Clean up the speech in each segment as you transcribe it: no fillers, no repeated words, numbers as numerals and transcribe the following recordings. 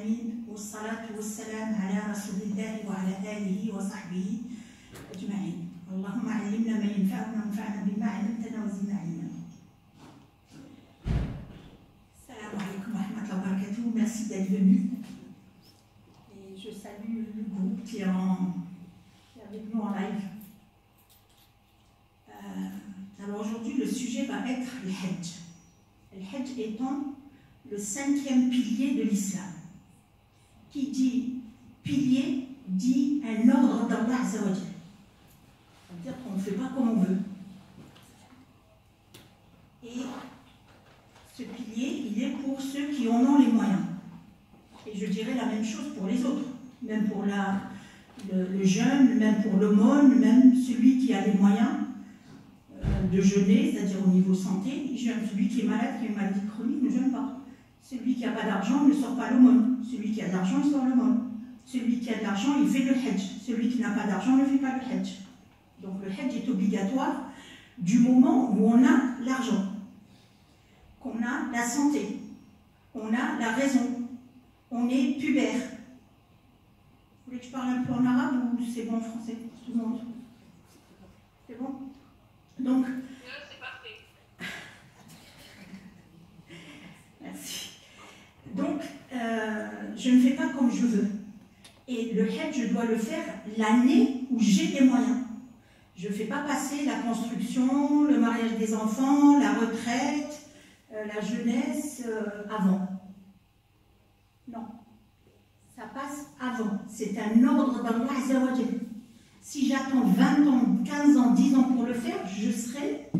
العالمين والصلاة والسلام على رسول الله وعلى آله وصحبه أجمعين. اللهم علمنا ما ينفعنا وانفعنا بما علمتنا وزدنا علما. Salam alaikum wa rahmatullahi wa barakatuh. Merci d'être venu. Et je salue le groupe qui est avec nous en live. Alors aujourd'hui, le sujet va être le Hajj. Le Hajj étant le 5e pilier de l'islam. Qui dit pilier dit un ordre d'Allah Azza wa Jalla. Ça veut dire qu'on ne fait pas comme on veut. Et ce pilier, il est pour ceux qui en ont les moyens. Et je dirais la même chose pour les autres. Même pour le jeûne, même pour l'aumône, même celui qui a les moyens de jeûner, c'est-à-dire au niveau santé, il jeûne. Celui qui est malade, qui a une maladie chronique, ne jeûne pas. Celui qui n'a pas d'argent ne sort pas l'aumône. Celui qui a de l'argent, il sort l'aumône. Celui qui a de l'argent, il fait le Hajj. Celui qui n'a pas d'argent ne fait pas le Hajj. Donc le Hajj est obligatoire du moment où on a l'argent, qu'on a la santé, on a la raison, on est pubère. Vous voulez que je parle un peu en arabe ou c'est bon en français pour tout le monde? C'est bon? Donc, c'est parfait. Merci. Donc, je ne fais pas comme je veux. Et le Hajj, je dois le faire l'année où j'ai les moyens. Je ne fais pas passer la construction, le mariage des enfants, la retraite, la jeunesse avant. Non. Ça passe avant. C'est un ordre d'Allah Azza wa Jalla. Si j'attends 20 ans, 15 ans, 10 ans pour le faire, je serai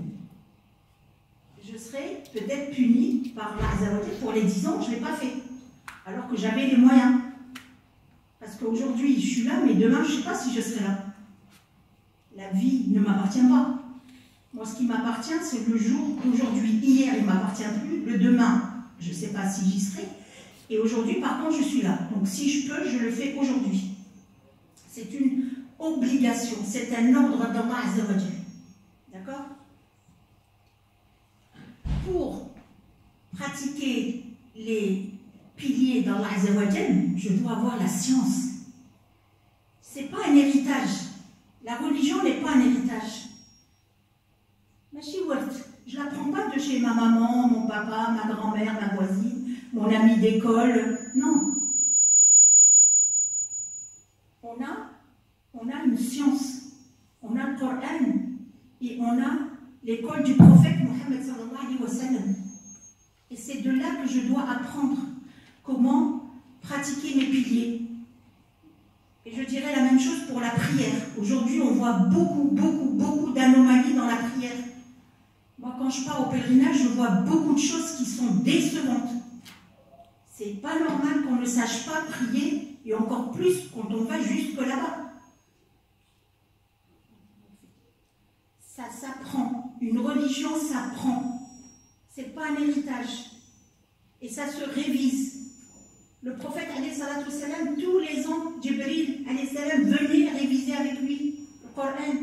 peut-être punie par Allah Azza wa Jalla. Pour les 10 ans, je ne l'ai pas fait. Alors que j'avais les moyens. Parce qu'aujourd'hui, je suis là, mais demain, je ne sais pas si je serai là. La vie ne m'appartient pas. Moi, ce qui m'appartient, c'est le jour d'aujourd'hui. Hier, il ne m'appartient plus. Le demain, je ne sais pas si j'y serai. Et aujourd'hui, par contre, je suis là. Donc, si je peux, je le fais aujourd'hui. C'est une obligation. C'est un ordre d'Allah Azza wa Jalla. D'accord? Pour pratiquer les piliers d'Allah Azza wa Jalla, je dois avoir la science. Ce n'est pas un héritage. La religion n'est pas un héritage. Je ne l'apprends pas de chez ma maman, mon papa, ma grand-mère, ma voisine, mon ami d'école. Non. On a une science. On a le Coran et on a l'école du prophète Mohammed sallallahu alayhi wa sallam. Et c'est de là que je dois apprendre comment pratiquer mes piliers. Et je dirais la même chose pour la prière. Aujourd'hui, on voit beaucoup d'anomalies dans la prière. Moi, quand je pars au pèlerinage, je vois beaucoup de choses qui sont décevantes. C'est pas normal qu'on ne sache pas prier, et encore plus quand on va jusque là-bas. Ça s'apprend. Une religion s'apprend. C'est pas un héritage. Et ça se révise. Le prophète, alayhi salatu salam, tous les ans, Jibril, alayhi salam, venait réviser avec lui le Coran.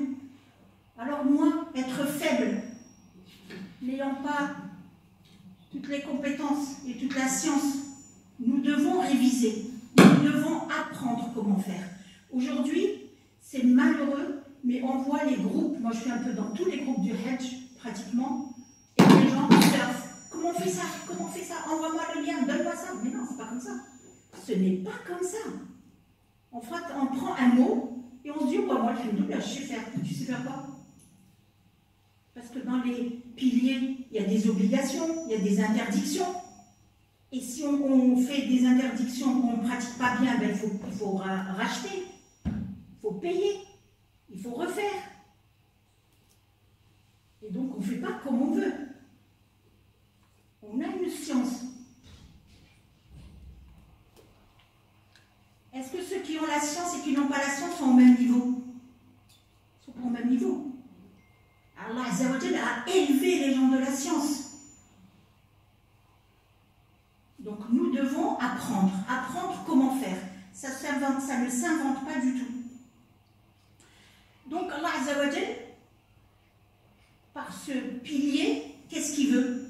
Alors moi, être faible, n'ayant pas toutes les compétences et toute la science, nous devons réviser, nous devons apprendre comment faire. Aujourd'hui, c'est malheureux, mais on voit les groupes, moi je suis un peu dans tous les groupes du Hajj, pratiquement, et les gens surfent. Comment on fait ça? Comment on fait ça? Envoie-moi le lien, donne-moi ça. Mais non, c'est pas comme ça. Ce n'est pas comme ça. On prend un mot et on se dit, oh, moi, je sais faire. Tu sais faire quoi? Parce que dans les piliers, il y a des obligations, il y a des interdictions. Et si on fait des interdictions qu'on ne pratique pas bien, ben, il faut racheter, il faut payer, il faut refaire. Et donc, on ne fait pas comme on veut. On a une science. Est-ce que ceux qui ont la science et qui n'ont pas la science sont au même niveau? Ils sont pas au même niveau. Allah Azza wa Jalla a élevé les gens de la science. Donc nous devons apprendre comment faire. Ça ne s'invente pas du tout. Donc Allah Azza wa Jalla, par ce pilier, qu'est-ce qu'il veut?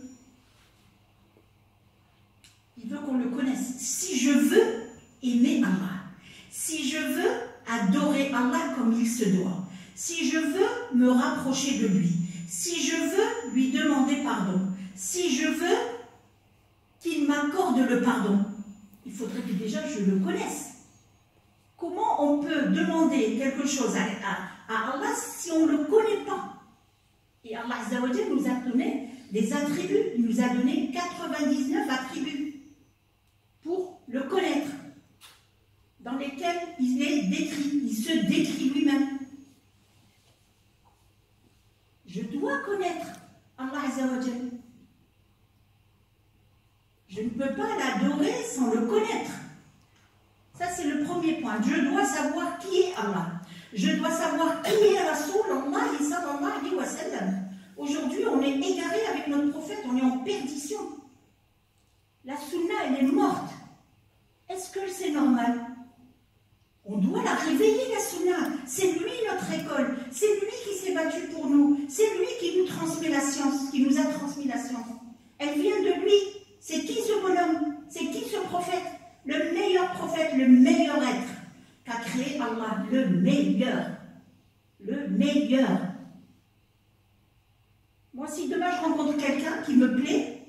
Il veut qu'on le connaisse. Si je veux aimer Allah, si je veux adorer Allah comme il se doit, si je veux me rapprocher de lui, si je veux lui demander pardon, si je veux qu'il m'accorde le pardon, il faudrait que déjà je le connaisse. Comment on peut demander quelque chose à Allah si on ne le connaît pas? Et Allah Azza wa Jalla nous a donné des attributs, il nous a donné 99 attributs pour le connaître, dans lesquels il est décrit, il se décrit lui-même. Je dois connaître Allah Azza wa Jalla. Je ne peux pas l'adorer sans le connaître. Ça, c'est le premier point. Je dois savoir qui est Allah. Je dois savoir qui est Rasulullah sallallahu alayhi wa sallam. Aujourd'hui, on est égaré avec notre prophète, on est en perdition. La sunna, elle est morte. Est-ce que c'est normal? On doit la réveiller, la sunna. C'est lui notre école. C'est lui qui s'est battu pour nous. C'est lui qui nous transmet la science, qui nous a transmis la science. Elle vient de lui. C'est qui ce bonhomme? C'est qui ce prophète? Le meilleur prophète, le meilleur être qu'a créé Allah, le meilleur. Le meilleur. Moi, si demain je rencontre quelqu'un qui me plaît,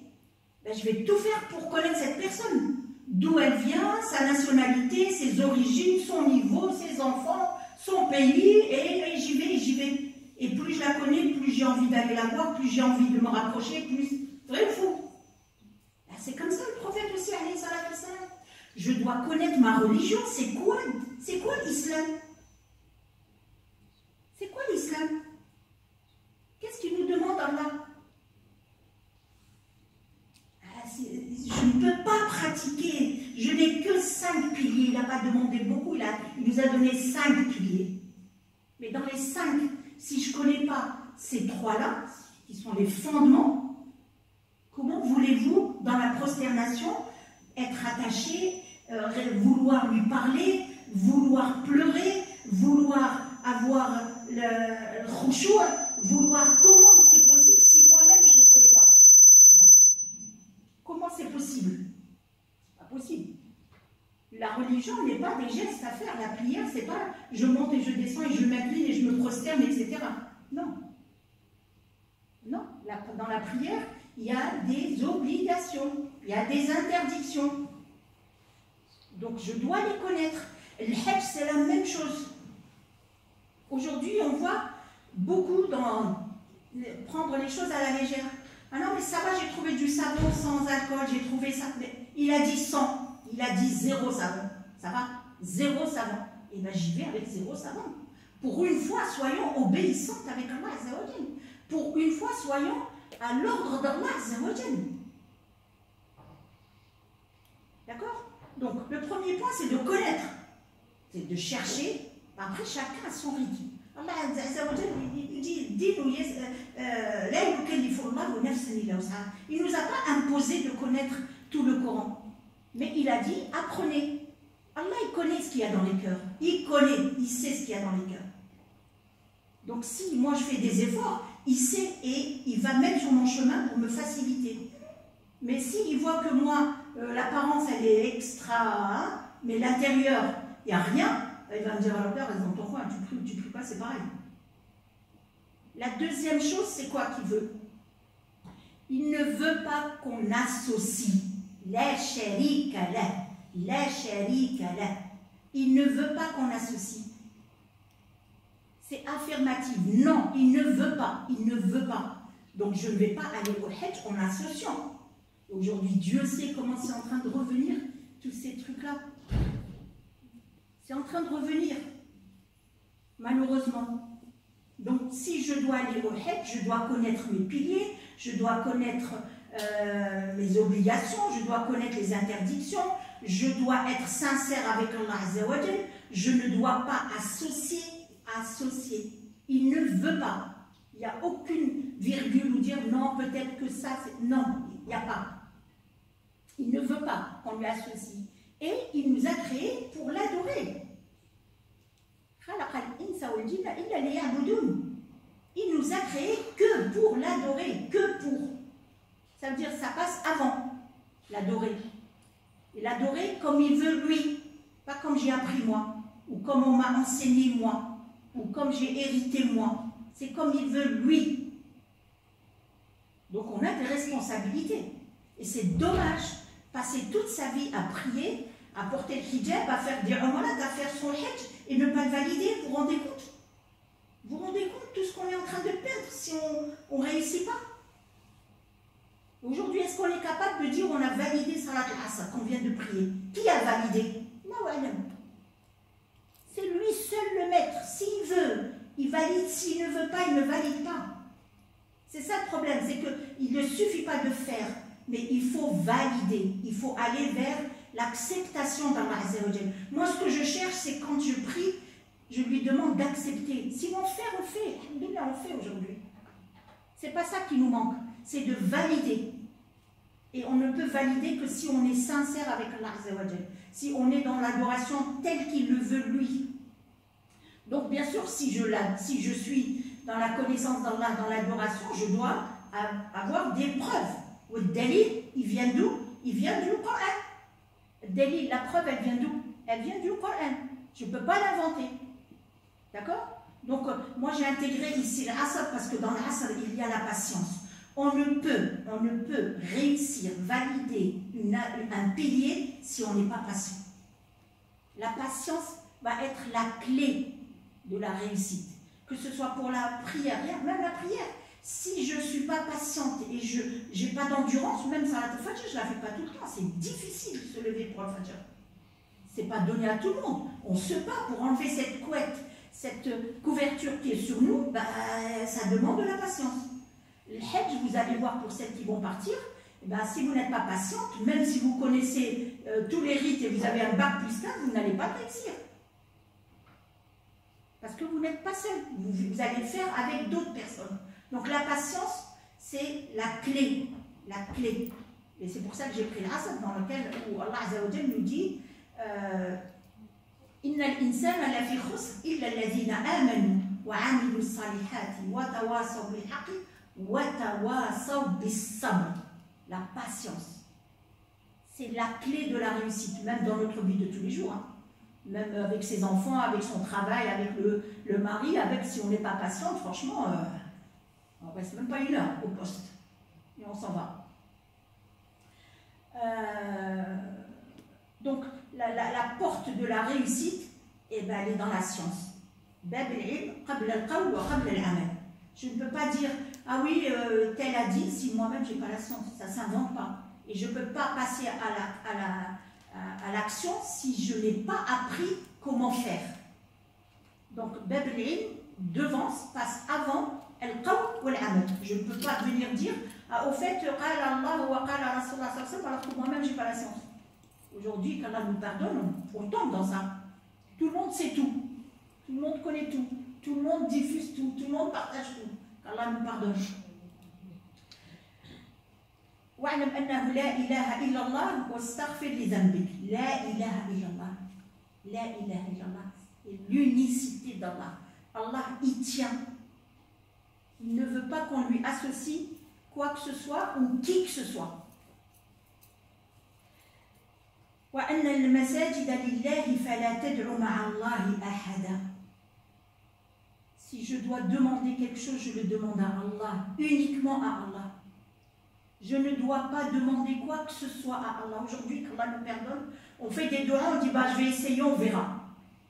ben, je vais tout faire pour connaître cette personne. D'où elle vient, sa nationalité, ses origines, son niveau, ses enfants, son pays, et j'y vais, j'y vais. Et plus je la connais, plus j'ai envie d'aller la voir, plus j'ai envie de me rapprocher, plus... Vrai ou fou? Ben, c'est comme ça le prophète aussi, alayhi salatu wassalam. Je dois connaître ma religion. C'est quoi l'islam? C'est quoi l'islam? Qu'est-ce qu'il nous demande Allah? Je ne peux pas pratiquer. Je n'ai que 5 piliers. Il n'a pas demandé beaucoup. Il nous a donné 5 piliers. Mais dans les 5, si je ne connais pas ces 3-là, qui sont les fondements, comment voulez-vous, dans la prosternation, être attaché, vouloir lui parler, vouloir pleurer, vouloir avoir le khushu', vouloir... Comment c'est possible si moi-même je ne le connais pas? Non. Comment c'est possible? Pas possible. La religion n'est pas des gestes à faire. La prière, c'est pas je monte et je descends et je m'incline et je me prosterne, etc. Non. Non. Dans la prière, il y a des obligations, il y a des interdictions. Donc je dois les connaître. Le hajj, c'est la même chose. Aujourd'hui, on voit beaucoup prendre les choses à la légère. Ah non, mais ça va, j'ai trouvé du savon sans alcool, j'ai trouvé ça. Mais il a dit 100, il a dit 0 savon. Ça va? 0 savon. Et bien j'y vais avec 0 savon. Pour une fois, soyons obéissantes avec Allah Azza wa Jalla. Pour une fois, soyons à l'ordre d'Allah Azza wa Jalla. D'accord? Donc, le premier point, c'est de connaître. C'est de chercher. Après, chacun a son rythme. Allah Azza wa Jalla, il dit il ne nous a pas imposé de connaître tout le Coran. Mais il a dit, apprenez. Allah, il connaît ce qu'il y a dans les cœurs. Il connaît, il sait ce qu'il y a dans les cœurs. Donc, si moi je fais des efforts, il sait et il va mettre sur mon chemin pour me faciliter. Mais s'il voit que moi, l'apparence, elle est extra, hein, mais l'intérieur, il n'y a rien, il va me dire, alors père, reste dans ton coin, tu pries pas, c'est pareil. La deuxième chose, c'est quoi qu'il veut? Il ne veut pas qu'on associe. La sharika la. La sharika la. Il ne veut pas qu'on associe. C'est affirmatif. Non, il ne veut pas. Il ne veut pas. Donc je ne vais pas aller au hajj en associant. Aujourd'hui, Dieu sait comment c'est en train de revenir, tous ces trucs-là. C'est en train de revenir, malheureusement. Donc, si je dois aller au hajj, je dois connaître mes piliers, je dois connaître mes obligations, je dois connaître les interdictions, je dois être sincère avec Allah Azza wa Jalla, je ne dois pas associer. Il ne veut pas. Il n'y a aucune virgule ou dire non, peut-être que ça, non, il n'y a pas. Il ne veut pas qu'on lui associe. Et il nous a créés pour l'adorer. Il nous a créés que pour l'adorer, que pour. Ça veut dire que ça passe avant l'adorer. Et l'adorer comme il veut lui. Pas comme j'ai appris moi, ou comme on m'a enseigné moi, ou comme j'ai hérité moi. C'est comme il veut lui. Donc on a des responsabilités. Et c'est dommage, passer toute sa vie à prier, à porter le hijab, à faire des umrah, à faire son hajj, et ne pas le valider, vous vous rendez compte? Vous vous rendez compte de tout ce qu'on est en train de perdre si on ne réussit pas? Aujourd'hui, est-ce qu'on est capable de dire on a validé Salat al-Asr qu'on vient de prier? Qui a validé? C'est lui seul le maître. S'il veut, il valide. S'il ne veut pas, il ne valide pas. C'est ça le problème, c'est qu'il ne suffit pas de faire, mais il faut valider. Il faut aller vers l'acceptation d'Allah Azza wa Jal. Moi, ce que je cherche, c'est quand je prie, je lui demande d'accepter. Si on fait, on fait. Alhamdoulilah, on fait aujourd'hui. C'est pas ça qui nous manque, c'est de valider. Et on ne peut valider que si on est sincère avec Allah Azza wa Jal, si on est dans l'adoration telle qu'il le veut lui. Donc bien sûr, si je suis dans la connaissance d'Allah, dans l'adoration, je dois avoir des preuves. Le dalil, il vient d'où? Il vient du Coran. Le dalil, la preuve, elle vient d'où? Elle vient du Coran. Je ne peux pas l'inventer. D'accord? Donc, moi j'ai intégré ici l'Asr parce que dans l'Asr, il y a la patience. On ne peut réussir, valider un pilier si on n'est pas patient. La patience va être la clé de la réussite. Que ce soit pour la prière, même la prière. Si je ne suis pas patiente et je n'ai pas d'endurance, même Salat al-Fajr, je ne la fais pas tout le temps. C'est difficile de se lever pour le Fajr. Ce n'est pas donné à tout le monde. On se bat pour enlever cette couette, cette couverture qui est sur nous, ça demande de la patience. Le Hajj, vous allez voir pour celles qui vont partir, si vous n'êtes pas patiente, même si vous connaissez tous les rites et vous avez un bac plus 15, vous n'allez pas réussir. Parce que vous n'êtes pas seul, vous allez le faire avec d'autres personnes. Donc la patience, c'est la clé. La clé. Et c'est pour ça que j'ai pris l'Asr, dans lequel où Allah Azza wa Jal nous dit Inna al-insana la fi khusr illa alladhina amanu wa amilu salihati wa tawasaw bil haqqi wa tawasaw bis sabr. La patience. C'est la clé de la réussite, même dans notre vie de tous les jours. Hein. Même avec ses enfants, avec son travail, avec le mari, si on n'est pas patiente, franchement, on ne reste même pas une heure au poste. Et on s'en va. Donc, la porte de la réussite, elle est dans la science. Je ne peux pas dire, ah oui, tel a dit, si moi-même je n'ai pas la science. Ça ne s'invente pas. Et je ne peux pas passer à l'action si je n'ai pas appris comment faire. Donc, devance, passe avant, je ne peux pas venir dire, au fait, alors que moi-même je n'ai pas la science. Aujourd'hui, qu'Allah nous pardonne, on tombe dans ça. Tout le monde sait tout. Tout le monde connaît tout. Tout le monde diffuse tout. Tout le monde partage tout. Qu'Allah nous pardonne. واعلم أنه لا إله إلا الله واستغفر لذنبك. لا إله إلا الله. لا إله إلا الله. C'est l'unicité d'Allah. Allah y tient. Il ne veut pas qu'on lui associe quoi que ce soit ou qui que ce soit. وأن المساجد لله فلا تدعوا مع الله أحدا. Si je dois demander quelque chose, je le demande à Allah, uniquement à Allah. Je ne dois pas demander quoi que ce soit à Allah. Aujourd'hui, qu'Allah nous pardonne, on fait des doigts, on dit je vais essayer, on verra.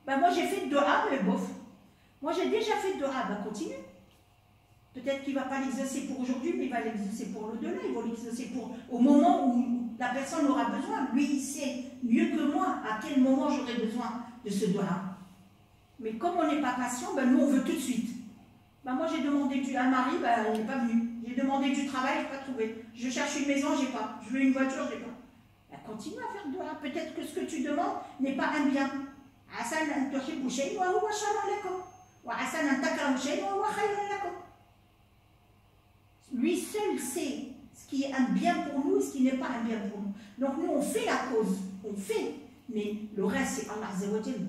Moi j'ai fait de doigts, mais bof. Moi j'ai déjà fait de doigts, continue. Peut-être qu'il ne va pas l'exaucer pour aujourd'hui, mais il va l'exaucer pour l'au-delà, il va l'exaucer au moment où la personne aura besoin. Lui, il sait mieux que moi à quel moment j'aurai besoin de ce doigt-là. Mais comme on n'est pas patient, nous on veut tout de suite. Moi j'ai demandé un mari, il n'est pas venu. J'ai demandé du travail, je n'ai pas trouvé. Je cherche une maison, je n'ai pas. Je veux une voiture, je n'ai pas. Continue à faire doigt. Peut-être que ce que tu demandes n'est pas un bien. Lui seul sait ce qui est un bien pour nous et ce qui n'est pas un bien pour nous. Donc nous on fait la cause, on fait, mais le reste c'est Allah Azza wa Jal.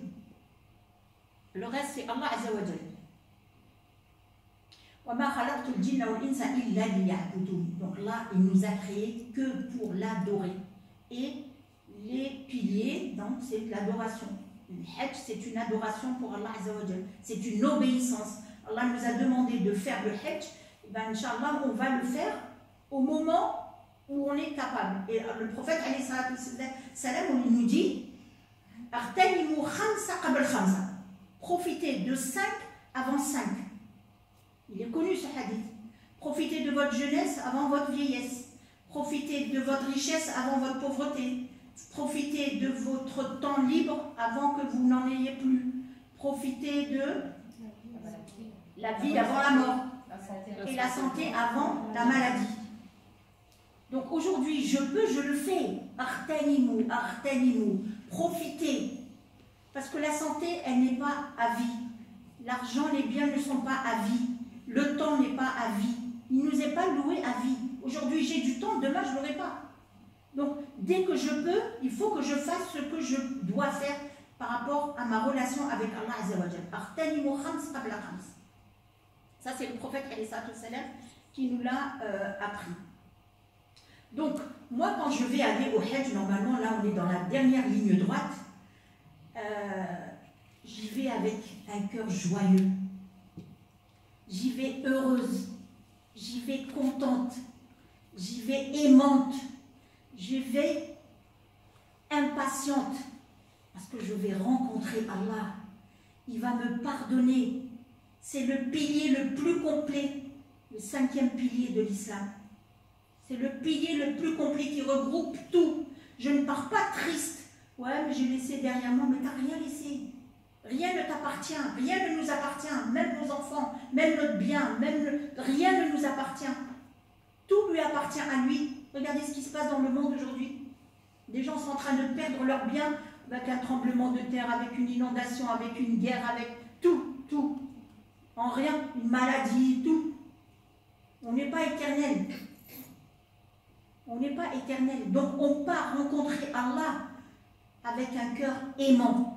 Le reste c'est Allah Azza wa Jal. Donc là il nous a créés que pour l'adorer et les piliers, donc c'est de l'adoration. Le Hajj, c'est une adoration pour Allah Azza wa Jal. C'est une obéissance. Allah nous a demandé de faire le Hajj. Et ben, Inch'Allah, on va le faire au moment où on est capable. Et le prophète, alayhi salatu salam, on nous dit profitez de 5 avant 5. Il est connu ce hadith. Profitez de votre jeunesse avant votre vieillesse. Profitez de votre richesse avant votre pauvreté. Profitez de votre temps libre avant que vous n'en ayez plus. Profitez de la vie avant la mort. Et la santé avant la maladie. Donc aujourd'hui, je le fais. Artanimou. Profitez. Parce que la santé, elle n'est pas à vie. L'argent, les biens ne sont pas à vie. Le temps n'est pas à vie. Il ne nous est pas loué à vie. Aujourd'hui, j'ai du temps, demain, je ne l'aurai pas. Donc, dès que je peux, il faut que je fasse ce que je dois faire par rapport à ma relation avec Allah Azza wa Jal. Ça, c'est le prophète qui nous l'a appris. Donc, moi, quand je vais aller au Hajj, normalement, là, on est dans la dernière ligne droite, j'y vais avec un cœur joyeux. J'y vais heureuse. J'y vais contente. J'y vais aimante. J'y vais impatiente. Parce que je vais rencontrer Allah. Il va me pardonner. C'est le pilier le plus complet, le 5e pilier de l'islam. C'est le pilier le plus complet qui regroupe tout. Je ne pars pas triste. Ouais, mais j'ai laissé derrière moi, mais tu n'as rien laissé. Rien ne t'appartient, rien ne nous appartient, même nos enfants, même notre bien, rien ne nous appartient. Tout lui appartient à lui. Regardez ce qui se passe dans le monde aujourd'hui. Des gens sont en train de perdre leurs biens avec un tremblement de terre, avec une inondation, avec une guerre, avec tout. En rien, une maladie, tout. On n'est pas éternel. On n'est pas éternel. Donc on part rencontrer Allah avec un cœur aimant.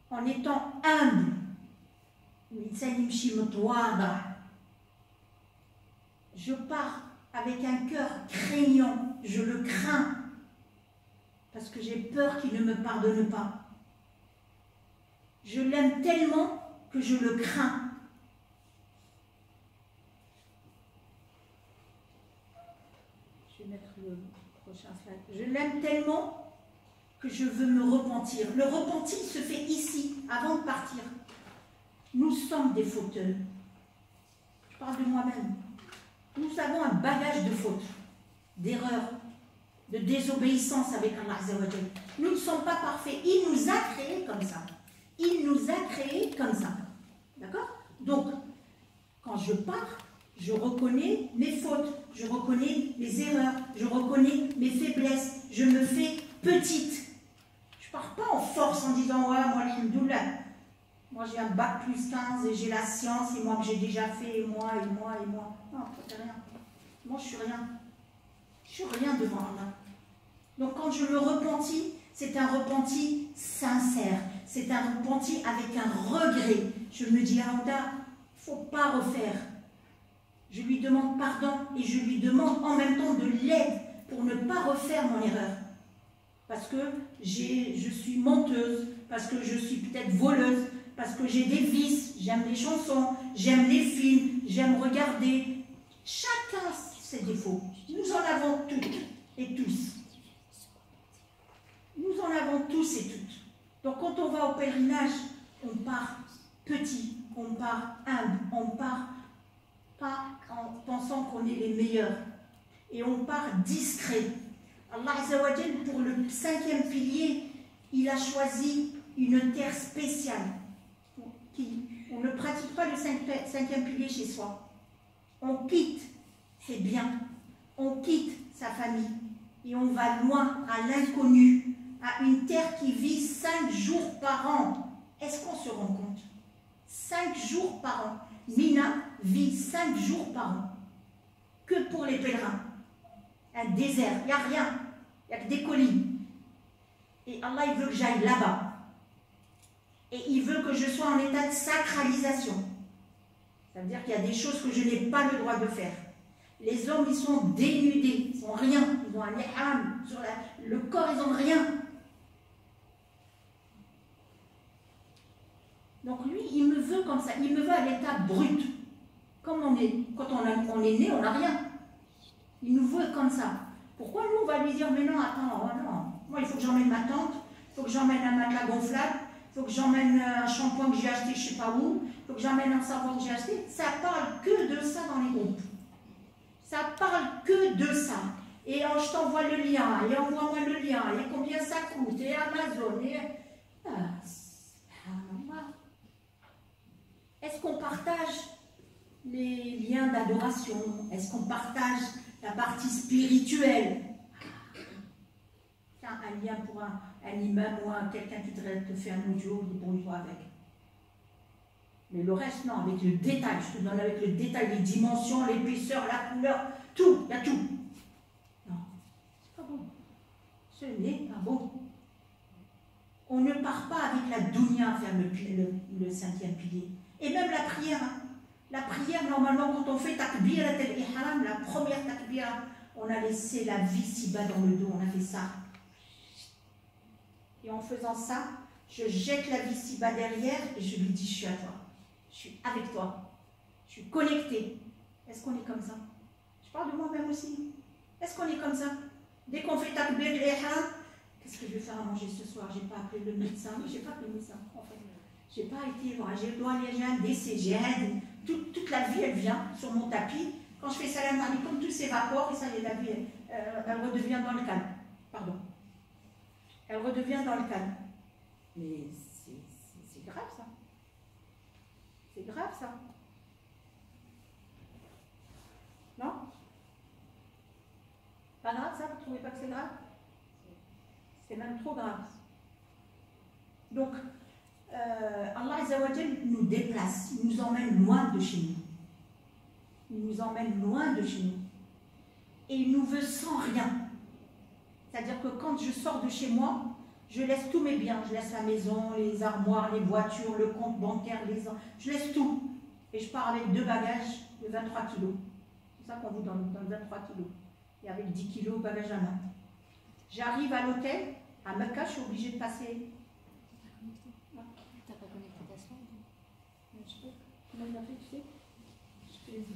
En étant humble. Je pars avec un cœur craignant, je le crains, parce que j'ai peur qu'il ne me pardonne pas. Je l'aime tellement que je le crains. Je vais mettre le prochain slide. Je l'aime tellement que je veux me repentir. Le repentir se fait ici, avant de partir. Nous sommes des fauteurs. Je parle de moi-même. Nous avons un bagage de fautes, d'erreurs, de désobéissance avec Allah Azza wa Jal. Nous ne sommes pas parfaits. Il nous a créés comme ça. Il nous a créés comme ça. D'accord? Donc, quand je pars, je reconnais mes fautes, je reconnais mes erreurs, je reconnais mes faiblesses, je me fais petite. Je ne pars pas en force en disant « Ouais, moi, alhamdoulilah, moi j'ai un bac plus 15 et j'ai la science et moi que j'ai déjà fait, et moi. » Non, toi, t'es rien. Moi, je suis rien. Je suis rien devant Allah. Donc, quand je me repentis, c'est un repenti sincère. C'est un repenti avec un regret. Je me dis, ah, il ne faut pas refaire. Je lui demande pardon et je lui demande en même temps de l'aide pour ne pas refaire mon erreur. Parce que je suis menteuse, parce que je suis peut-être voleuse, parce que j'ai des vices, j'aime les chansons, j'aime les films, j'aime regarder. Chacun ses défauts. Nous en avons toutes et tous. Nous en avons tous et toutes. Donc quand on va au pèlerinage, on part petit, on part humble, on part pas en pensant qu'on est les meilleurs. Et on part discret. Allah Azza wa Jal, pour le 5e pilier, il a choisi une terre spéciale. On ne pratique pas le 5e pilier chez soi. On quitte ses biens, on quitte sa famille et on va loin à l'inconnu, à une terre qui vit 5 jours par an. Est-ce qu'on se rend compte? 5 jours par an. Mina vit 5 jours par an. Que pour les pèlerins. Un désert, il n'y a rien. Il n'y a que des collines. Et Allah, il veut que j'aille là-bas. Et il veut que je sois en état de sacralisation. Ça veut dire qu'il y a des choses que je n'ai pas le droit de faire. Les hommes, ils sont dénudés, ils n'ont rien. Ils ont un ihram sur le corps, ils n'ont rien. Donc lui, il me veut comme ça. Il me veut à l'état brut. Comme on est, quand on est né, on n'a rien. Il nous veut comme ça. Pourquoi nous, on va lui dire, mais non, attends, oh non. Moi, il faut que j'emmène ma tante, il faut que j'emmène un matelas gonflable, il faut que j'emmène un shampoing que j'ai acheté je ne sais pas où, il faut que j'emmène un savon que j'ai acheté. Ça parle que de ça dans les groupes. Ça parle que de ça. Et je t'envoie le lien, et envoie-moi le lien, et combien ça coûte, et Amazon, et... Est-ce qu'on partage les liens d'adoration? Est-ce qu'on partage la partie spirituelle? Tiens, un lien pour un imam ou quelqu'un qui te fait un audio, débrouille-toi avec. Mais le reste, non, avec le détail, je te donne avec le détail, les dimensions, l'épaisseur, la couleur, tout, il y a tout. Non, c'est pas bon. Ce n'est pas bon. On ne part pas avec la dunya vers le cinquième pilier. Et même la prière. La prière, normalement, quand on fait takbirat al-ihram, la première takbira, on a laissé la vie si bas dans le dos, on a fait ça. Et en faisant ça, je jette la vie si bas derrière et je lui dis, je suis à toi. Je suis avec toi. Je suis connectée. Est-ce qu'on est comme ça? Je parle de moi-même aussi. Est-ce qu'on est comme ça? Dès qu'on fait takbir al-ihram, qu'est-ce que je vais faire à manger ce soir? J'ai pas appelé le médecin. Oui, j'ai pas appelé le médecin, en fait. J'ai pas été voir. Je dois aller, j'ai un décès, j'ai un... Toute la vie, elle vient sur mon tapis. Quand je fais salam alaikum, tout s'évapore et ça y est, la vie, elle redevient dans le calme. Pardon. Elle redevient dans le calme. Mais c'est grave, ça. C'est grave, ça. Non? Pas grave, ça? Vous ne trouvez pas que c'est grave? C'est même trop grave. Donc, Allah Azzawajal nous déplace, il nous emmène loin de chez nous. Il nous emmène loin de chez nous. Et il nous veut sans rien. C'est-à-dire que quand je sors de chez moi, je laisse tous mes biens. Je laisse la maison, les armoires, les voitures, le compte bancaire, je laisse tout. Et je pars avec 2 bagages de 23 kilos. C'est ça qu'on vous donne 23 kilos. Et avec 10 kilos bagages à main. J'arrive à l'hôtel, à Mecca, je suis obligée de passer... Comment il a fait, tu sais? Je te laisse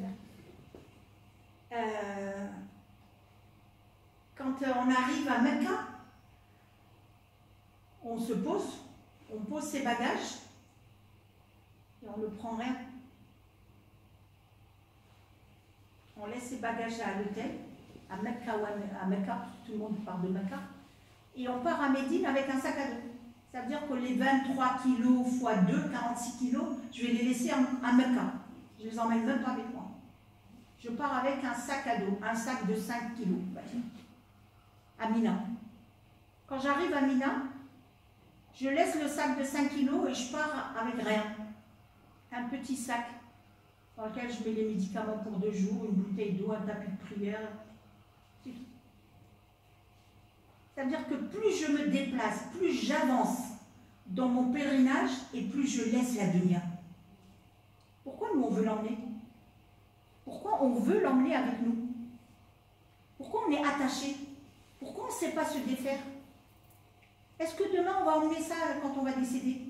faire. Quand on arrive à Mecca, on se pose, on pose ses bagages et on ne prend rien. On laisse ses bagages à l'hôtel, à Mecca ou à Mecca, tout le monde part de Mecca, et on part à Médine avec un sac à dos. Ça veut dire que les 23 kilos x 2, 46 kilos, je vais les laisser à Mecca. Je ne les emmène même pas avec moi. Je pars avec un sac à dos, un sac de 5 kilos, à Mina. Quand j'arrive à Mina, je laisse le sac de 5 kilos et je pars avec rien. Un petit sac dans lequel je mets les médicaments pour 2 jours, une bouteille d'eau, un tapis de prière. C'est tout. Ça veut dire que plus je me déplace, plus j'avance dans mon pèlerinage et plus je laisse la dunya. Pourquoi nous on veut l'emmener? Pourquoi on veut l'emmener avec nous? Pourquoi on est attaché? Pourquoi on ne sait pas se défaire? Est-ce que demain on va emmener ça quand on va décéder?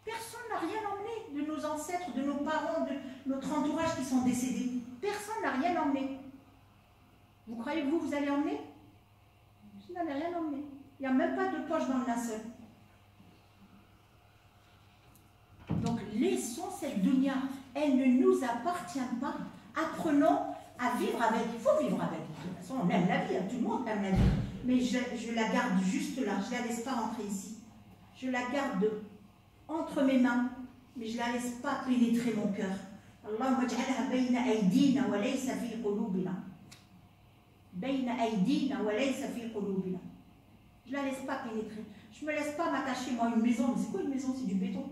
Personne n'a rien emmené de nos ancêtres, de nos parents, de notre entourage qui sont décédés. Personne n'a rien emmené. Vous croyez que vous allez emmener? Je n'avais rien emmené. Il n'y a même pas de poche dans le linceul. Donc laissons cette dunya. Elle ne nous appartient pas. Apprenons à vivre avec. Il faut vivre avec. De toute façon, on aime la vie. Tout le monde aime la vie. Mais je la garde juste là. Je ne la laisse pas rentrer ici. Je la garde entre mes mains. Mais je ne la laisse pas pénétrer mon cœur. Allahumma ij'alha bayna aydina wa laysa fi qulubina. Bayna aydina wa laysa fi qulubina. Je ne la laisse pas pénétrer. Je ne me laisse pas m'attacher, moi, à une maison. Mais c'est quoi une maison? C'est du béton.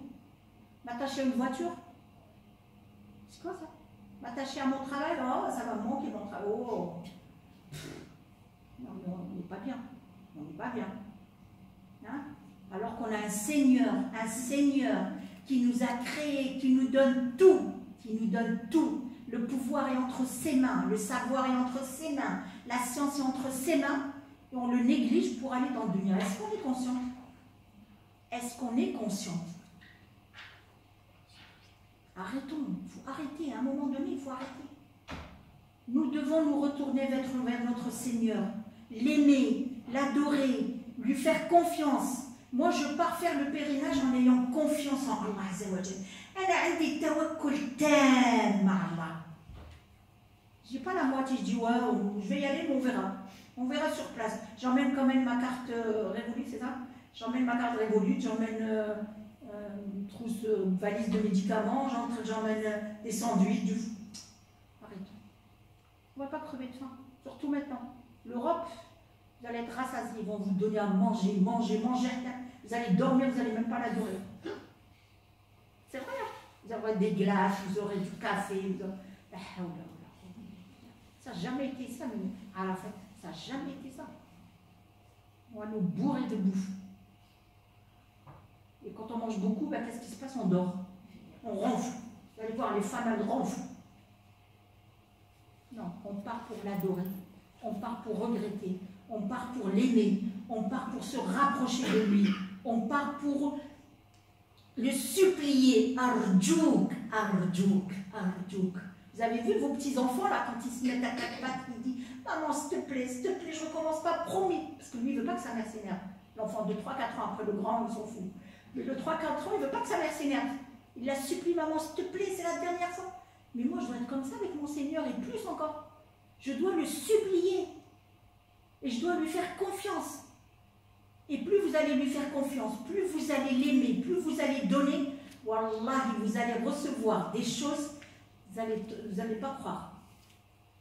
M'attacher à une voiture? C'est quoi ça? M'attacher à mon travail? Oh, ça va me manquer mon travail. Oh. Non, mais on n'est pas bien. On n'est pas bien. Hein? Alors qu'on a un Seigneur qui nous a créés, qui nous donne tout. Qui nous donne tout. le pouvoir est entre ses mains, le savoir est entre ses mains, la science est entre ses mains, et on le néglige pour aller dans le dunya. Est-ce qu'on est conscient? Est-ce qu'on est conscient? Arrêtons, il faut arrêter, à un moment donné, il faut arrêter. Nous devons nous retourner vers notre Seigneur, l'aimer, l'adorer, lui faire confiance. Moi, je pars faire le pèlerinage en ayant confiance en Allah Azza wa Jal. Je n'ai pas la moitié, je dis ouais, je vais y aller, mais on verra. On verra sur place. J'emmène quand même ma carte Revolut, c'est ça? J'emmène ma carte Revolut, j'emmène une trousse, valise de médicaments, j'emmène des sandwichs, du... Arrête. On ne va pas crever de faim, surtout maintenant. L'Europe, vous allez être rassasiés, ils vont vous donner à manger, manger. Vous allez dormir, vous n'allez même pas l'adorer. C'est vrai, hein? Vous aurez des glaces, vous aurez du café, vous aurez... Ça n'a jamais été ça, mais à la fin, ça n'a jamais été ça. On va nous bourrer de bouffe. Et quand on mange beaucoup, ben, qu'est-ce qui se passe? On dort. On ronfle. Vous allez voir, les femmes, elles ronflent. Non, on part pour l'adorer. On part pour regretter. On part pour l'aimer. On part pour se rapprocher de lui. On part pour le supplier. Arjouk, arjouk, arjouk. Vous avez vu vos petits-enfants, là, quand ils se mettent à quatre pattes, ils disent « Maman, s'il te plaît, je ne recommence pas, promis !» Parce que lui, il ne veut pas que sa mère s'énerve. L'enfant de 3-4 ans, après le grand, il s'en fout. Mais le 3-4 ans, il ne veut pas que sa mère s'énerve. Il la supplie « Maman, s'il te plaît, c'est la dernière fois. » Mais moi, je dois être comme ça avec mon Seigneur, et plus encore. Je dois le supplier. Et je dois lui faire confiance. Et plus vous allez lui faire confiance, plus vous allez l'aimer, plus vous allez donner, Wallah, vous allez recevoir des choses. Vous n'allez pas croire.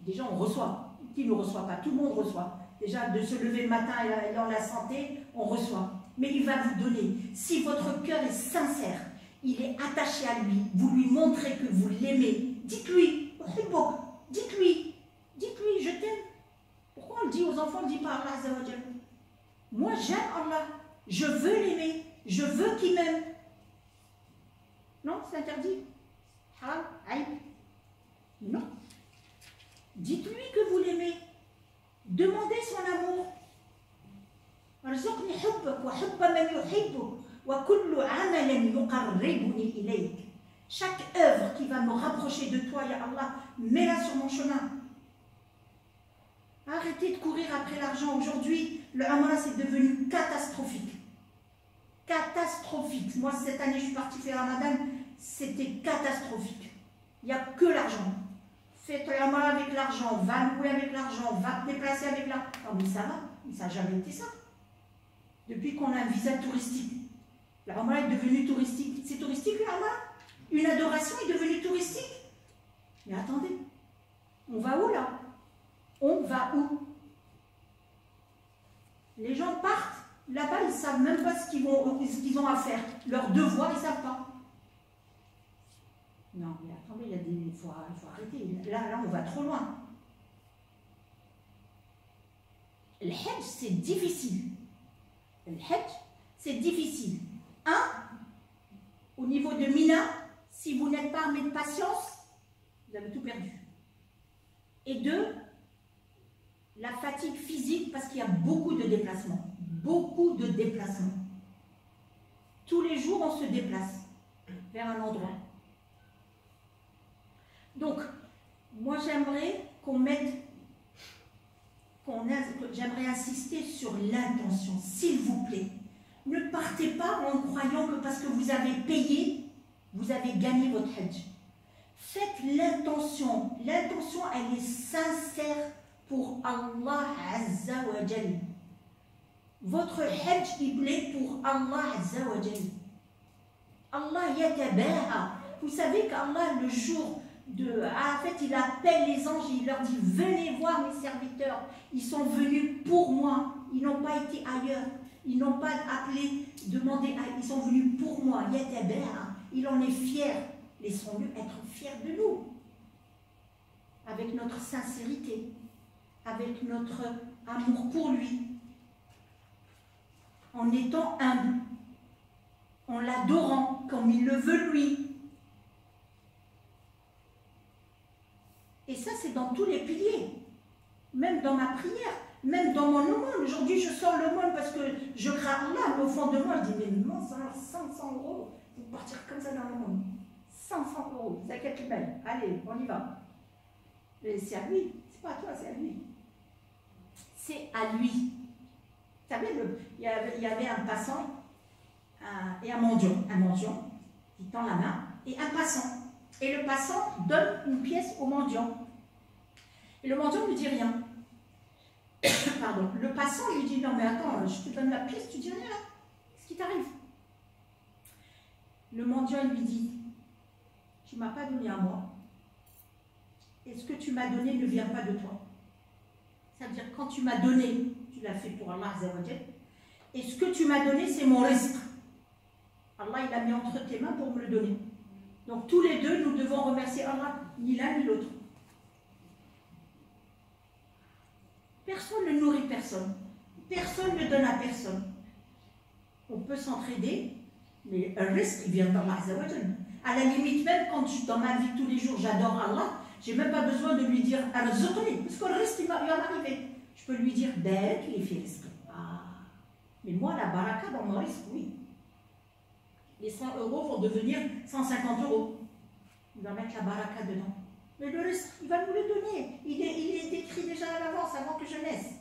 Déjà, on reçoit. Qui ne reçoit pas? Tout le monde reçoit. Déjà, de se lever le matin et dans la santé, on reçoit. Mais il va vous donner. Si votre cœur est sincère, il est attaché à lui, vous lui montrez que vous l'aimez, dites-lui, dites-lui, je t'aime. Pourquoi on le dit aux enfants, on ne dit pas Allah Azza wa Jal? Moi, j'aime Allah. Je veux l'aimer. Je veux qu'il m'aime. Non, c'est interdit. Haram, aïe. Non. Dites-lui que vous l'aimez. Demandez son amour. Chaque œuvre qui va me rapprocher de toi, ya Allah, mets-la sur mon chemin. Arrêtez de courir après l'argent. Aujourd'hui, le Umrah, c'est devenu catastrophique. Catastrophique. Moi, cette année, je suis partie faire Ramadan, c'était catastrophique. Il n'y a que l'argent. Faites la main avec l'argent, va louer avec l'argent, va te déplacer avec l'argent. Non mais ça va, mais ça n'a jamais été ça. Depuis qu'on a un visa touristique, la Ramadan est devenue touristique. C'est touristique la Ramadan? Une adoration est devenue touristique? Mais attendez, on va où là? On va où? Les gens partent, là-bas ils ne savent même pas ce qu'ils ont à faire. Leur devoir, ils ne savent pas. Non, mais attendez, il faut arrêter. Là, on va trop loin. Le Hajj, c'est difficile. Le Hajj, c'est difficile. Au niveau de Mina, si vous n'êtes pas armé de patience, vous avez tout perdu. Et 2, la fatigue physique, parce qu'il y a beaucoup de déplacements. Beaucoup de déplacements. Tous les jours, on se déplace vers un endroit. Donc, moi j'aimerais j'aimerais insister sur l'intention, s'il vous plaît. Ne partez pas en croyant que parce que vous avez payé, vous avez gagné votre Hajj. Faites l'intention. L'intention, elle est sincère pour Allah Azza wa Jal. Votre Hajj, il est pour Allah Azza wa Jal. Allah yatabaha. Vous savez qu'Allah, le jour en fait, il appelle les anges et il leur dit « Venez voir mes serviteurs, ils sont venus pour moi, ils n'ont pas été ailleurs, ils n'ont pas appelé, demandé, ils sont venus pour moi, il en est fier, laissons-le être fier de nous, avec notre sincérité, avec notre amour pour lui, en étant humble, en l'adorant comme il le veut lui. Et ça, c'est dans tous les piliers. Même dans ma prière, même dans mon aumône. Aujourd'hui, je sors l'aumône parce que je crains Allah, mais au fond de moi, je dis, mais non, ça a 500 euros, vous partir comme ça dans l'aumône. 500 euros, ça quête belle. Allez, on y va. Mais c'est à lui, c'est pas à toi, c'est à lui. C'est à lui. Vous savez, il y avait un passant et un mendiant qui tend la main, et un passant. Et le passant donne une pièce au mendiant. Et le mendiant ne lui dit rien. Pardon. Le passant lui dit, non mais attends, je te donne la pièce, tu dis rien. Qu'est-ce qui t'arrive? Le mendiant lui dit, tu ne m'as pas donné à moi. Et ce que tu m'as donné ne vient pas de toi. Ça veut dire quand tu m'as donné, tu l'as fait pour Allah Azza wa Jal. Et ce que tu m'as donné, c'est mon rizq. Allah, il a mis entre tes mains pour me le donner. Donc tous les deux, nous devons remercier Allah, ni l'un ni l'autre. Personne ne nourrit personne. Personne ne donne à personne. On peut s'entraider, mais un risque, il vient d'Allah Azza wa Jal. À la limite, même quand dans ma vie tous les jours, j'adore Allah, j'ai même pas besoin de lui dire Arzuqni, parce que le risque, il va m'arriver. Je peux lui dire Barak li fi rizq. Ah. Mais moi, la baraka dans mon risque, oui. Les 100 euros vont devenir 150 euros. Il va mettre la baraka dedans. Mais le risque, il va nous le donner. Il est décrit déjà à l'avance, avant que je naisse.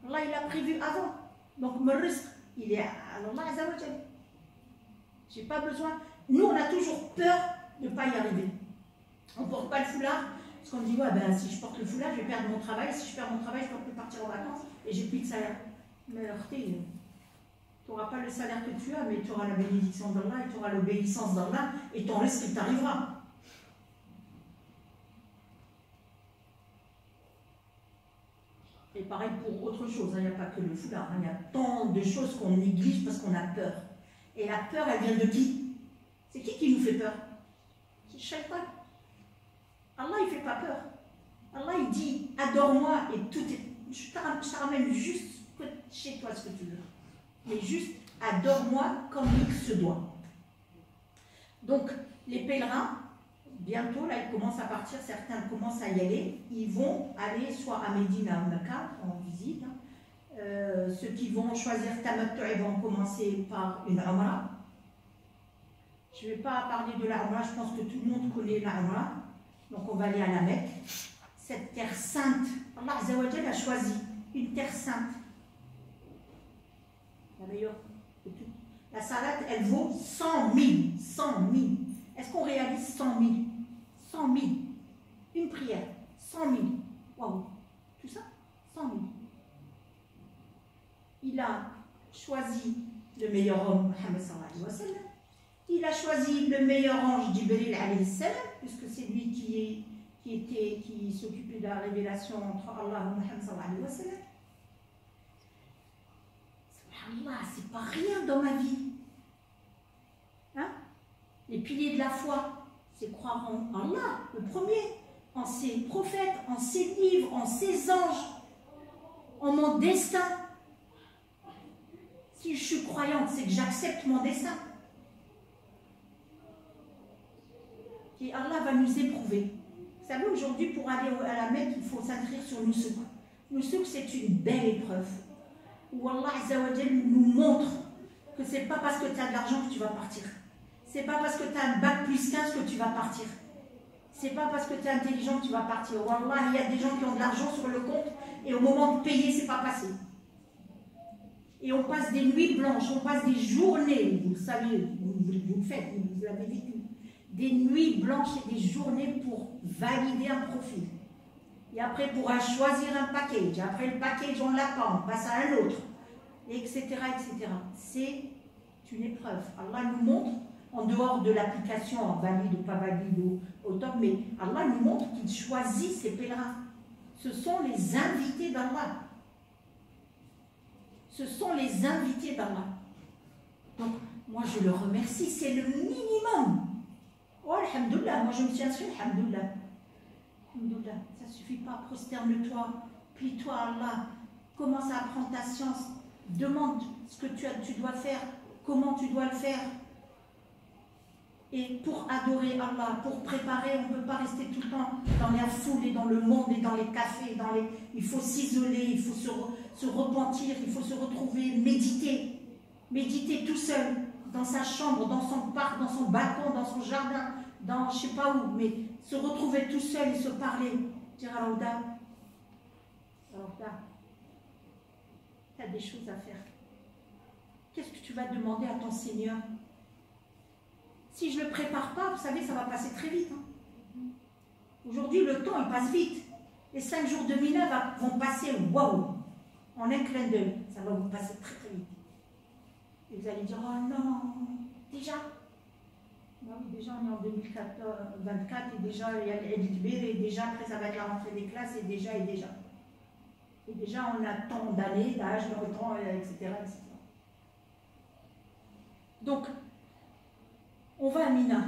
Allah, il l'a prévu avant. Donc, mon risque, il est à Allah Azza wa Jal. J'ai pas besoin. Nous, on a toujours peur de ne pas y arriver. On ne porte pas le foulard, parce qu'on dit, ouais, ben, si je porte le foulard, je vais perdre mon travail. Si je perds mon travail, je ne peux plus partir en vacances et j'ai plus de salaire. Mais alors, tu n'auras pas le salaire que tu as, mais tu auras la bénédiction d'Allah et tu auras l'obéissance d'Allah et ton risque, il t'arrivera. Et pareil pour autre chose, il n'y a pas que le foulard, il y a tant de choses qu'on néglige parce qu'on a peur. Et la peur, elle vient de qui? C'est qui nous fait peur? C'est le shaitan. Allah, il ne fait pas peur. Allah, il dit, adore-moi et tout est... Je te ramène juste chez toi ce que tu veux. Mais juste, adore-moi comme il se doit. Donc, les pèlerins, bientôt, là, ils commencent à partir, certains commencent à y aller. Ils vont aller soit à Médina ou Mecca, en visite. Ceux qui vont choisir Tamattu, ils vont commencer par une Umrah. Je ne vais pas parler de la Umrah, je pense que tout le monde connaît la Umrah. Donc on va aller à la Mecque. Cette terre sainte, Allah Azza wa Jal a choisi une terre sainte. La meilleure de toutes. La salat, elle vaut 100 000. 100 000. Est-ce qu'on réalise 100 000? 100 000. Une prière. 100 000. Waouh. Tout ça? 100 000. Il a choisi le meilleur homme, Muhammad sallallahu alayhi wa sallam. Il a choisi le meilleur ange, Jibril alayhi salam, puisque c'est lui qui s'occupait de la révélation entre Allah et Muhammad sallallahu alayhi wa sallam. Subhanallah, c'est pas rien dans ma vie. Hein? Les piliers de la foi, c'est croire en Allah, le premier, en ses prophètes, en ses livres, en ses anges, en mon destin. Si je suis croyante, c'est que j'accepte mon destin. Et Allah va nous éprouver. Vous savez, aujourd'hui, pour aller à la Mecque, il faut s'inscrire sur Nusuk. Nusuk, c'est une belle épreuve. Où Allah Azza wa Jal nous montre que ce n'est pas parce que tu as de l'argent que tu vas partir. Ce n'est pas parce que tu as un bac plus 15 que tu vas partir. Ce n'est pas parce que tu es intelligent que tu vas partir. Wallah, il y a des gens qui ont de l'argent sur le compte et au moment de payer, ce n'est pas passé. Et on passe des nuits blanches, on passe des journées, vous le savez, vous le faites, vous l'avez vécu, des nuits blanches et des journées pour valider un profil. Et après, pour choisir un package, après le package, on l'a pas, on passe à un autre, etc., etc. C'est une épreuve. Allah nous montre, en dehors de l'application valide ou pas valide au top, mais Allah nous montre qu'il choisit ses pèlerins. Ce sont les invités d'Allah. Ce sont les invités d'Allah. Donc, moi je le remercie, c'est le minimum. Oh, alhamdoulilah, moi je me suis inscrit, alhamdoulilah. Alhamdoulilah, ça ne suffit pas, prosterne-toi, plie-toi à Allah, commence à apprendre ta science, demande ce que tu dois faire, comment tu dois le faire. Et pour adorer Allah, pour préparer, on ne peut pas rester tout le temps dans la foule et dans le monde et dans les cafés. Il faut s'isoler, il faut se repentir, il faut se retrouver, méditer. Méditer tout seul, dans sa chambre, dans son parc, dans son balcon, dans son jardin, dans je ne sais pas où, mais se retrouver tout seul et se parler. Dire à Raouda, tu as des choses à faire. Qu'est-ce que tu vas demander à ton Seigneur? Si je ne le prépare pas, vous savez, ça va passer très vite. Hein. Aujourd'hui, le temps, il passe vite. Les 5 jours de Mina vont passer, waouh, en un clin d'œil. Ça va vous passer très très vite. Et vous allez dire, oh non, déjà. Non, déjà, on est en 2024 et déjà, il y a l'Elibir et déjà, après, ça va être la rentrée des classes et déjà. Et déjà, on a tant d'années, d'âge, de temps, etc., etc. Donc, on va à Mina.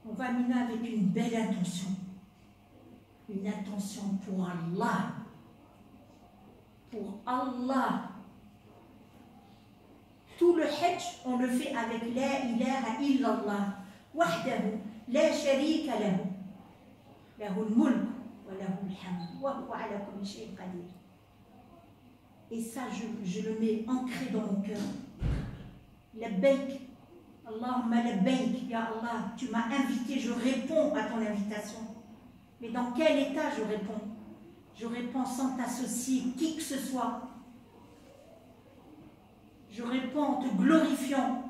On va à Mina avec une belle intention. Une intention pour Allah. Pour Allah. Tout le hajj, on le fait avec la ilaha illallah. Wahdahu, la sharika lahu. Lahul mulk, wa lahul hamd, wa huwa ala kulli shay'in qadir. Et ça, je le mets ancré dans mon cœur. Labbaik, Allahumma labbaik, ya Allah, tu m'as invité, je réponds à ton invitation. Mais dans quel état je réponds? Je réponds sans t'associer qui que ce soit. Je réponds en te glorifiant.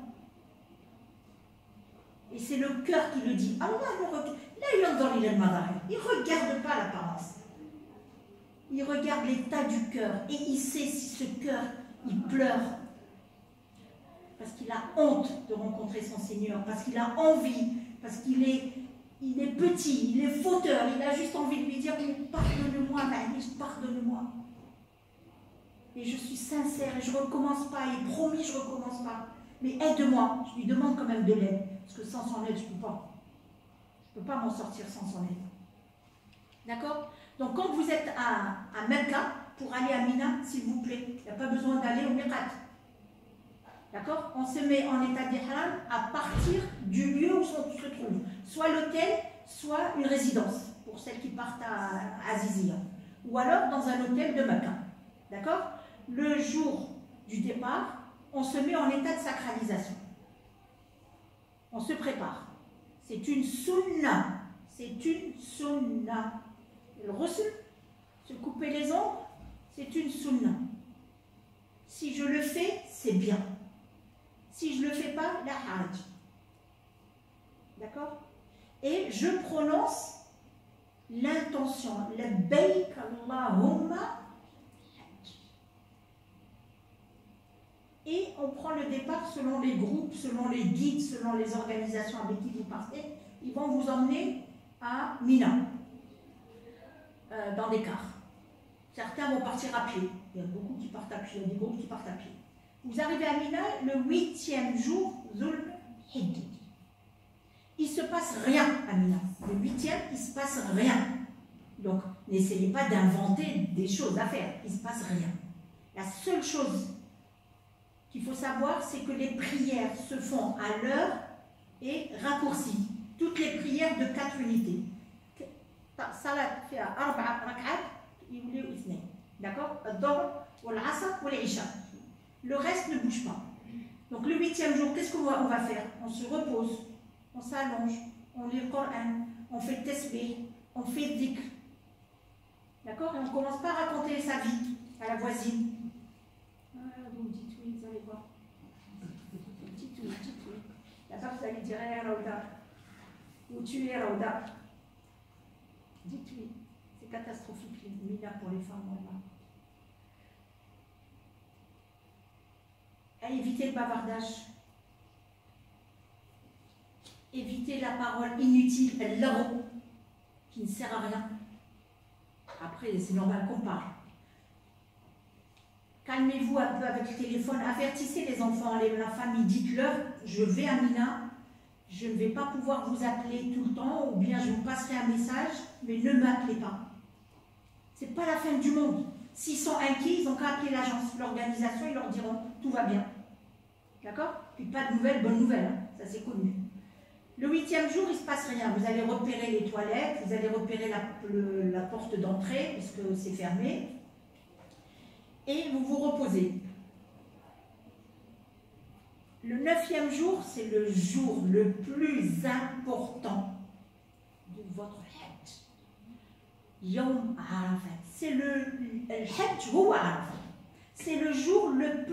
Et c'est le cœur qui le dit. Allah, il ne regarde pas l'apparence. Il regarde l'état du cœur. Et il sait si ce cœur, il pleure. Parce qu'il a honte de rencontrer son Seigneur. Parce qu'il a envie. Parce qu'il est petit. Il est fauteur. Il a juste envie de lui dire, pardonne-moi, pardonne-moi. Et je suis sincère et je ne recommence pas. Et promis, je ne recommence pas. Mais aide-moi. Je lui demande quand même de l'aide. Parce que sans son aide, je ne peux pas. Je ne peux pas m'en sortir sans son aide. D'accord? Donc quand vous êtes à Mecca, pour aller à Mina, s'il vous plaît, il n'y a pas besoin d'aller au Miqat. D'accord? On se met en état d'ihram à partir du lieu où on se trouve. Soit l'hôtel, soit une résidence, pour celles qui partent à Azizia. Ou alors dans un hôtel de Mecca. D'accord? Le jour du départ, on se met en état de sacralisation. On se prépare. C'est une sunna. C'est une sunna. Le reçu, se couper les ongles, c'est une sunna. Si je le fais, c'est bien. Si je ne le fais pas, la haraj. D'accord? Et je prononce l'intention. Labbaik Allahumma. Et on prend le départ selon les groupes, selon les guides, selon les organisations avec qui vous partez. Ils vont vous emmener à Mina, dans des cars. Certains vont partir à pied. Il y a beaucoup qui partent à pied, il y a des groupes qui partent à pied. Vous arrivez à Mina le 8e jour Dhul Hijjah. Il ne se passe rien à Mina. Le 8e, il ne se passe rien. Donc, n'essayez pas d'inventer des choses à faire. Il ne se passe rien. La seule chose qu'il faut savoir, c'est que les prières se font à l'heure et raccourcies. Toutes les prières de 4 unités. Salat fait à 4 rak'at, d'accord? Ad-Dhuhr, wal-Asr, wal-Isha. Le reste ne bouge pas. Donc le 8e jour, qu'est-ce qu'on va faire? On se repose, on s'allonge, on lit le Coran, on fait le tasbih, on fait le dhikr. D'accord? Et on ne commence pas à raconter sa vie à la voisine. Vous me dites oui, vous allez voir. Dites oui, dites oui. Là-bas, vous allez dire, hey, Raouda. Où tu es, Raouda? Dites oui. C'est catastrophique, les Mina pour les femmes, là. À éviter le bavardage. Éviter la parole inutile, l'arbre, qui ne sert à rien. Après, c'est normal qu'on parle. Calmez-vous un peu avec le téléphone, avertissez les enfants, la famille, dites-leur, je vais à Mina, je ne vais pas pouvoir vous appeler tout le temps, ou bien je vous passerai un message, mais ne m'appelez pas. Ce n'est pas la fin du monde. S'ils sont inquiets, ils n'ont qu'à appeler l'agence, l'organisation, ils leur diront, tout va bien. D'accord? Puis pas de nouvelles, bonnes nouvelles, hein. Ça c'est connu. Le 8e jour, il ne se passe rien. Vous allez repérer les toilettes, vous allez repérer la porte d'entrée, puisque c'est fermé, et vous vous reposez. Le 9e jour, c'est le jour le plus important de votre Hajj. Yom Arafat. C'est le Hajj ou Arafat. C'est le jour le plus